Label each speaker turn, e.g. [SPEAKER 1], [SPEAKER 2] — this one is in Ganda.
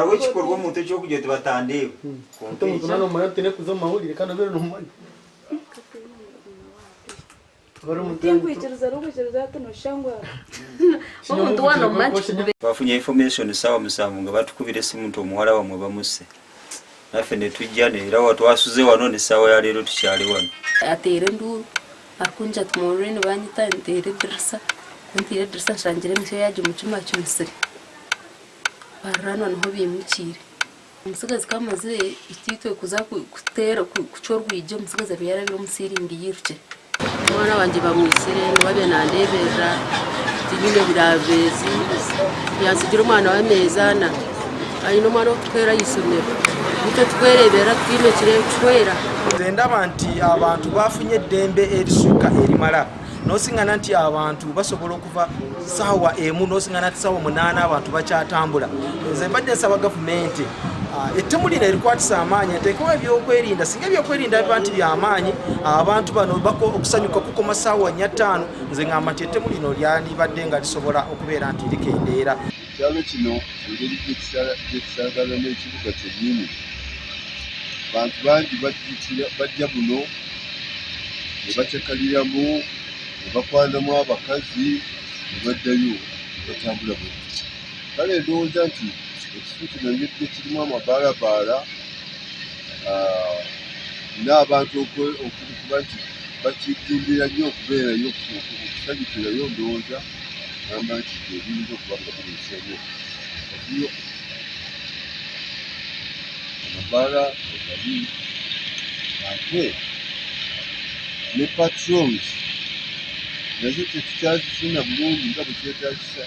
[SPEAKER 1] Awechikorwa omuntu ekyokugira oti batandeeba.
[SPEAKER 2] Omuntu nano manya tine kuza mawulire kandi obere nomanya.
[SPEAKER 1] Bafunye information sawa musanvu nga batukubira esimu nti omuwala wamwe bamuse. Naffe ne tujja era watwasuze wano ne ssaawa ya leero tukyali wano.
[SPEAKER 3] Ateere nduru akunja tumurene banyita nteere dirisa nteere dirisa nshangire mishya yaje mu cyuma cy'umusiri barana no bimukire umusigazi kamaze ititwe kuza kutera kucorwije umusigazi yari biro musiringi yiruke mwana wanje bamwisire babe nandebera tibine biravezi yansigira umwana wa nezana ayino mwana twera yisomero ite twerebera twimekire twera
[SPEAKER 4] ndaba nti abantu bafunye dembe erisuka erimala nosingana nti abantu basobola okuva sawa emu nosingana nti sawa 8 abantu bakyatambula nze mbadde nsaba gavumenti ettemu lino erikwatisa amaanyi enteekawo ebyokwerinda singa ebyokwerinda biba nti byamaanyi abantu bano okusanyuka kukoma sawa 5 nze ngamba nti ettemu lino lyandibadde nga lisobola okubeera nti likendeera
[SPEAKER 5] kyalo kino engeri gyekisagala n'ekibuga kyennyini abantu bangi bajja buno ne bacakaliramu ne bakwanamu abakazi ne baddayo batambula bwe kale ndowooza nti ekifu kino ngedde kirimu amabaalabaala n'abantu okuba nti bakijjumbira nnyo okubeerayo okusanyukirayo ndowooza gamba nti ebiyinza okuba nga bireeseeyo okuyo amabaala egali ate ne patrols nazo tetukyazifuna bulungi nga bwe kyetaagisa.